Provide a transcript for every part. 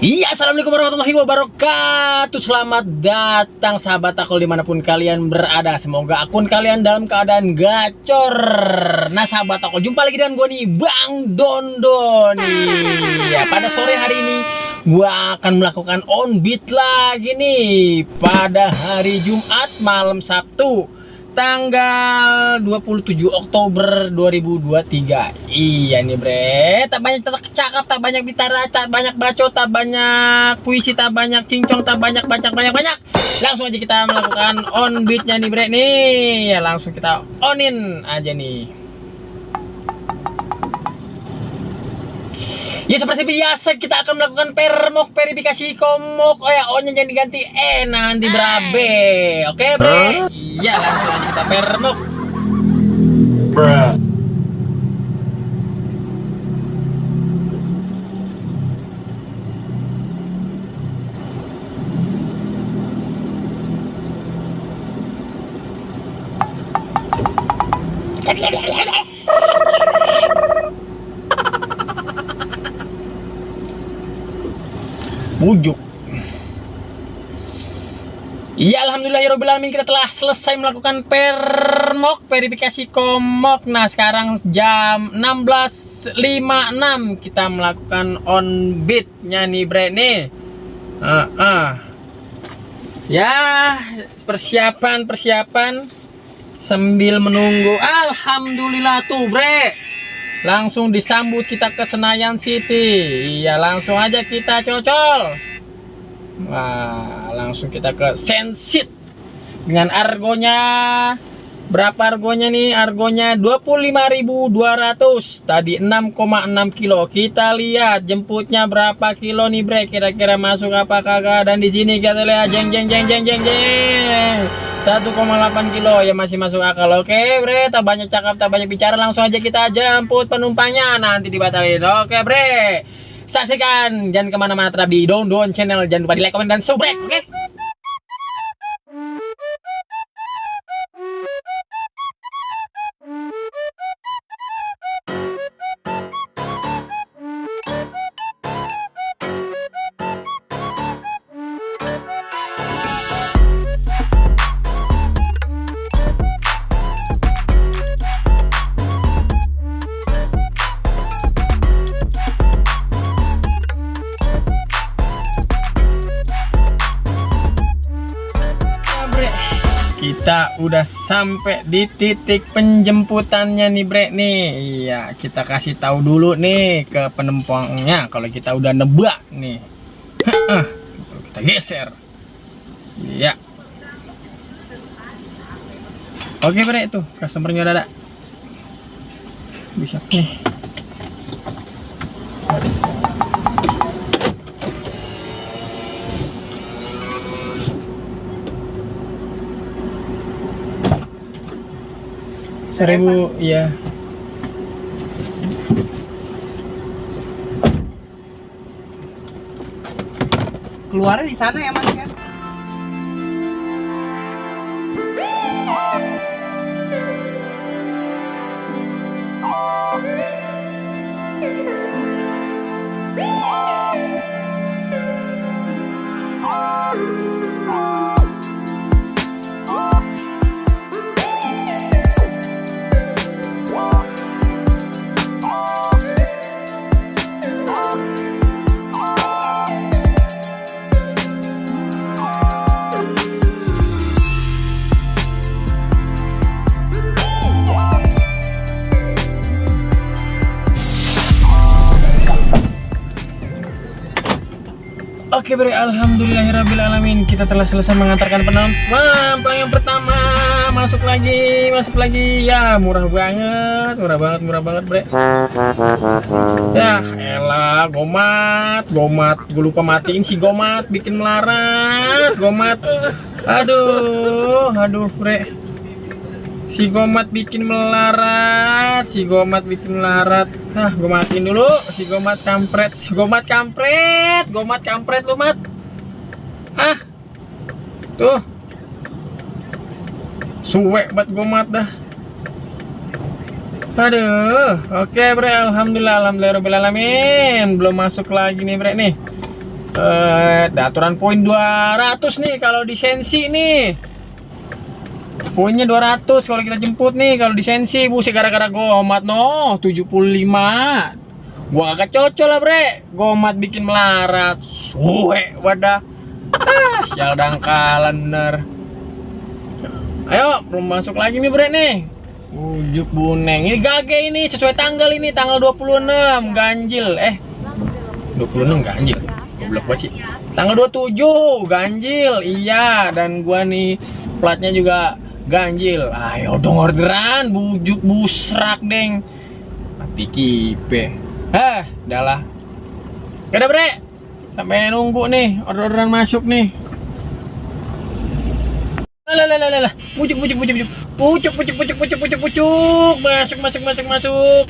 Iya, assalamualaikum warahmatullahi wabarakatuh. Selamat datang sahabat akul dimanapun kalian berada. Semoga akun kalian dalam keadaan gacor. Nah sahabat akul, jumpa lagi dengan gue nih, Bang Dondoni. Ya, pada sore hari ini gue akan melakukan on beat lagi nih. Pada hari Jumat malam Sabtu tanggal 27 Oktober 2023. Iya nih bre, tak banyak cakap, tak banyak bicara, tak banyak bacot, tak banyak puisi, tak banyak cincong, tak banyak banyak. Langsung aja kita melakukan on beatnya nih bre nih. Ya langsung kita onin aja nih. Ya seperti biasa kita akan melakukan permok, verifikasi komok. Oh ya, O-nya jangan diganti nanti berabe. Oke bre. Iya langsung aja kita permok. Bruh. Bujuk. Iya, alhamdulillahirobbilalamin, kita telah selesai melakukan permok, verifikasi komok. Nah sekarang jam 16.56 kita melakukan on beatnya nih bre nih. Ya persiapan sambil menunggu. Alhamdulillah tuh bre, langsung disambut kita ke Senayan City. Iya langsung aja kita cocol. Wah, langsung kita ke Sensit dengan argonya. Berapa argonya nih? Argonya 25.200. Tadi 6,6 kilo. Kita lihat jemputnya berapa kilo nih bre, kira-kira masuk apa kagak. Dan di sini kita lihat jeng 1,8 kilo ya, masih masuk akal. Oke bre, tak banyak cakap, tak banyak bicara, langsung aja kita jemput penumpangnya, nanti dibatalin. Oke bre, saksikan, jangan kemana-mana, tetap di Dondon Channel. Jangan lupa di like, komen, dan subscribe. Oke. Kita udah sampai di titik penjemputannya nih bre nih. Iya, kita kasih tahu dulu nih ke penumpangnya kalau kita udah nebak nih. Kita geser. Iya. Oke bre, itu customernya udah ada. Bisa nih. Seribu, ya. Keluarnya di sana ya mas ya. Oke bre, alhamdulillahirobbilalamin, kita telah selesai mengantarkan penumpang yang pertama. Masuk lagi ya. Murah banget bre. Ya elah, gomat, gue lupa matiin si gomat, bikin melarat gomat. Aduh bre, si gomat bikin melarat. Nah, gue matiin dulu si gomat kampret lu mat. Tuh suwek buat gomat dah. Aduh, oke bre, alhamdulillahirobbilalamin. Belum masuk lagi nih bre nih. Aturan poin 200 nih kalau di Sensi nih. Poinnya 200 kalau kita jemput nih kalau di Sensi. Buset, gara-gara Gomat 75. Gua kagak cocok lah bre, Gomat bikin melarat. Suwe wadah. Sial dangkalan bener. Ayo, belum masuk lagi nih bre nih. Ujuk buneng. Ini gage ini sesuai tanggal ini, tanggal 26 ganjil. 26 ganjil. Goblok banget sih. Tanggal 27 ganjil. Iya, dan gua nih platnya juga ganjil. Ayo dong orderan, bujuk busrak deng. Mati kipe. Udah lah. Udah bre. Sampai nunggu nih orderan masuk nih. Lah. Pucuk. Masuk.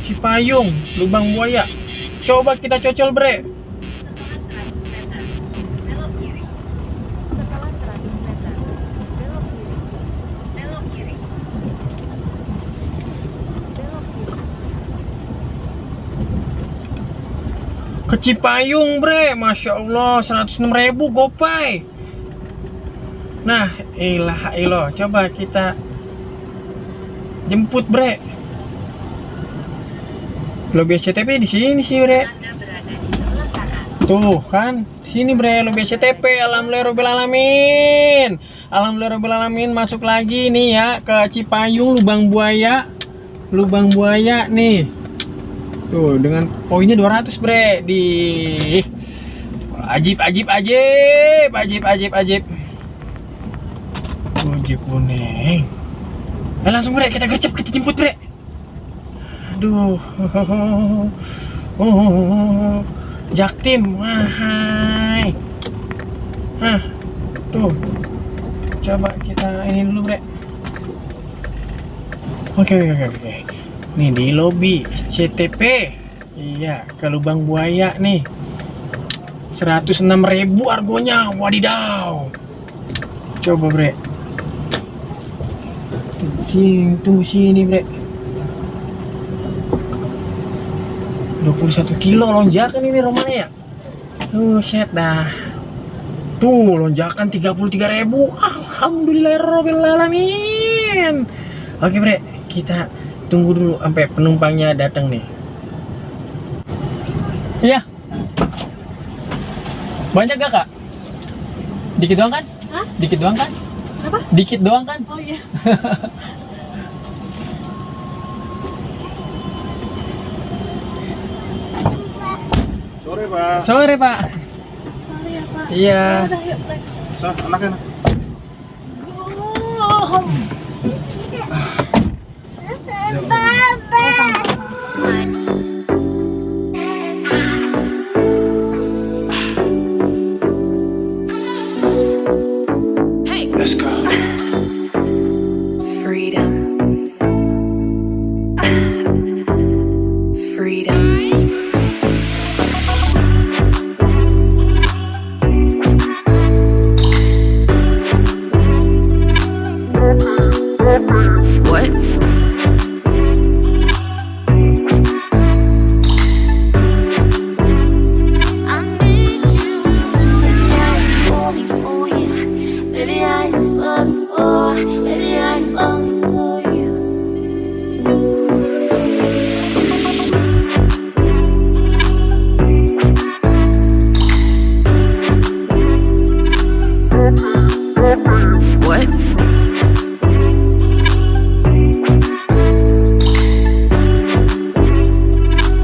Cipayung, lubang buaya. Coba kita cocol bre. Setelah 100 meter, belok kiri. Belok kiri. Belok kiri. Ke Cipayung bre, Masya Allah 106.000 gopay. Nah, ilah, coba kita jemput bre. Lobi SCTP di sini sih bre. Anda berada di sebelah kanan. Tuh kan, sini bre lobi SCTP. Alhamdulillahirobbilalamin. Alhamdulillahirobbilalamin, masuk lagi nih ya ke Cipayung lubang buaya nih. Tuh, dengan poinnya 200 bre di ajib. Ujuk buneng. Langsung bre, kita gercep, kita jemput bre. Aduh. Jaktim, wahai. Tuh. Coba kita ini dulu bre. Oke. Nih di lobi SCTP. Iya, ke lubang buaya nih. 106.000 harganya. Wadidaw. Coba bre. Tunggu sini bre. 21 kilo lonjakan ini romanya ya. Set dah. Tuh lonjakan 33.000. Alhamdulillahirobbilalamin. Oke bre, kita tunggu dulu sampai penumpangnya datang nih. Iya. Banyak gak kak? Dikit doang kan? Hah? Dikit doang kan? Apa? Dikit doang kan? Oh iya. Sore pak. Sore pak. Sorry ya Pak. Iya. Udah, yuk, naik. Anaknya. Let's go. Freedom. Freedom. What? I need you. Baby, I'm falling for you. Baby, I'm falling for. Baby, I'm falling for you. What?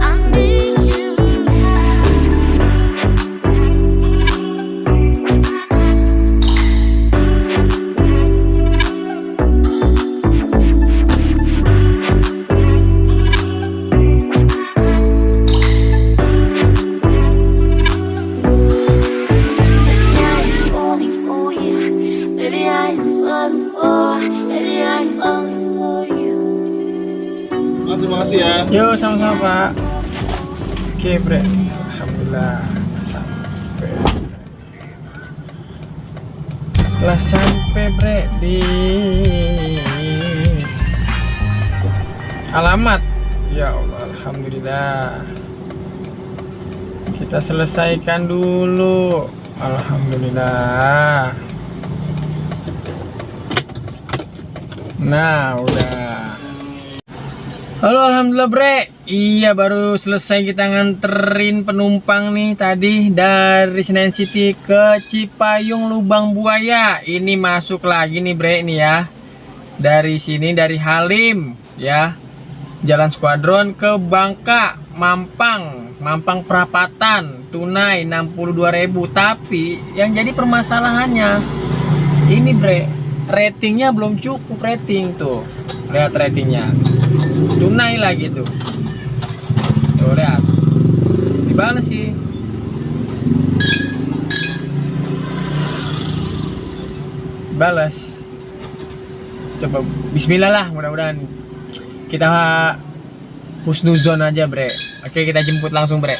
I need you. Baby, I'm falling for you. Baby, I'm falling for. Baby, I'm falling for you. Terima kasih ya. Yo, sama-sama pak. Oke bre. Alhamdulillah sampai bre di alamat. Ya Allah, alhamdulillah. Oke Kita selesaikan dulu. Alhamdulillah. Nah, udah. Halo, alhamdulillah bre. Iya, baru selesai kita nganterin penumpang nih tadi dari Senen City ke Cipayung Lubang Buaya. Ini masuk lagi nih bre nih ya. Dari sini dari Halim ya. Jalan Skuadron ke Bangka, Mampang Perapatan, tunai 62.000. Tapi yang jadi permasalahannya ini bre, ratingnya belum cukup rating tuh. Lihat ratingnya. Tunai lagi tuh. Tuh lihat. Dibalas sih. Balas. Coba bismillah lah, mudah-mudahan kita husnuzon aja bre. Oke, kita jemput langsung bre.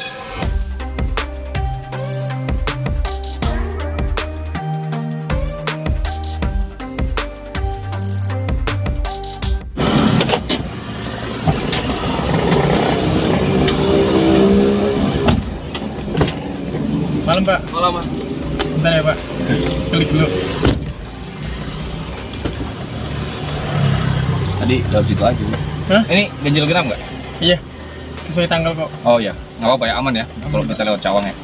Malam pak. Malam mas. Bentar ya pak. Klik dulu. Tadi lewat situ aja. Hah? Ini ganjil genap nggak? Iya. Sesuai tanggal kok. Oh iya, nggak apa-apa ya, aman ya. Kalau kita lewat Cawang ya.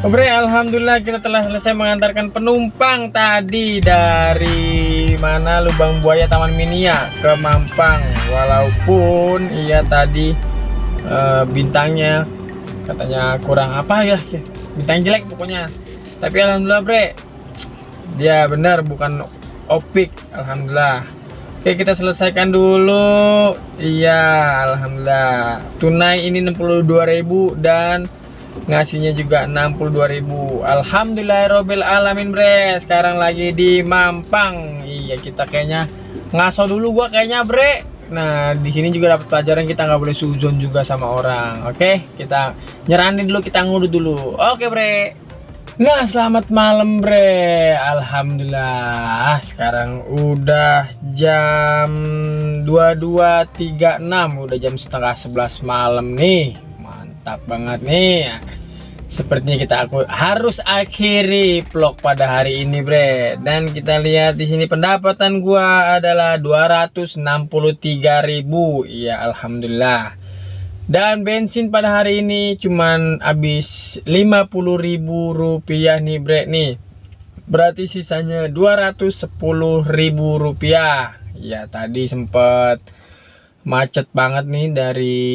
Bre, alhamdulillah kita telah selesai mengantarkan penumpang tadi dari mana Lubang Buaya Taman Minia ke Mampang. Walaupun iya tadi bintangnya katanya kurang apa ya, bintang jelek pokoknya. Tapi alhamdulillah bre, dia benar bukan opik, alhamdulillah. Oke, kita selesaikan dulu. Iya, alhamdulillah. Tunai ini 62.000 dan ngasihnya juga 62.000. Alhamdulillahirobbil alamin bre. Sekarang lagi di Mampang. Iya, kita kayaknya ngaso dulu gua kayaknya bre. Nah, di sini juga dapat pelajaran kita nggak boleh suzon juga sama orang. Oke, kita nyerahin dulu, kita ngurut dulu. Oke bre. Nah, selamat malam bre. Alhamdulillah. Sekarang udah jam 22.36, udah jam setengah 11 malam nih. Mantap banget nih. Sepertinya kita harus akhiri vlog pada hari ini bre. Dan kita lihat di sini pendapatan gua adalah 263.000. Iya, alhamdulillah. Dan bensin pada hari ini cuman habis 50.000 rupiah nih bre nih. Berarti sisanya 210.000 rupiah. Ya, tadi sempet macet banget nih dari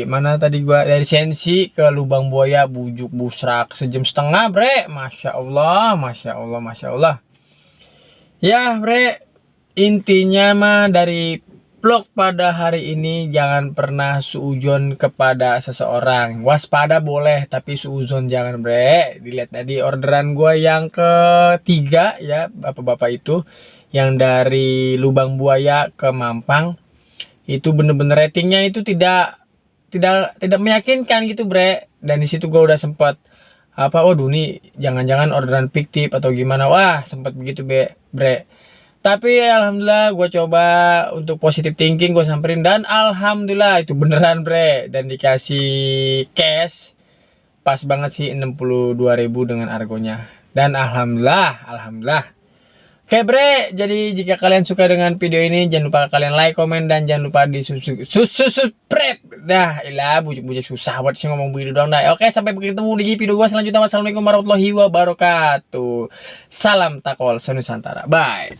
mana tadi gua, dari Sensi ke Lubang Buaya Bujuk Busrak sejam setengah bre. Masya Allah, masya Allah, masya Allah. Ya bre, intinya mah dari vlog pada hari ini jangan pernah suujon kepada seseorang. Waspada boleh tapi suuzon jangan bre. Dilihat tadi orderan gua yang ketiga ya bapak-bapak itu, yang dari Lubang Buaya ke Mampang. Itu bener-bener ratingnya itu tidak meyakinkan gitu bre. Dan di situ gue udah sempat waduh nih jangan-jangan orderan fiktif atau gimana, wah sempat begitu bre. Tapi alhamdulillah gue coba untuk positive thinking, gue samperin dan alhamdulillah itu beneran bre. Dan dikasih cash pas banget sih 62.000 dengan argonya. Dan alhamdulillah. Oke bre, jadi jika kalian suka dengan video ini, jangan lupa kalian like, komen, dan jangan lupa di subscribe. Dah, ilah bujuk-bujuk susah buat sih ngomong begitu dong. Nah, oke, sampai bertemu di video gua selanjutnya. Wassalamualaikum warahmatullahi wabarakatuh. Salam takwa Nusantara. Bye.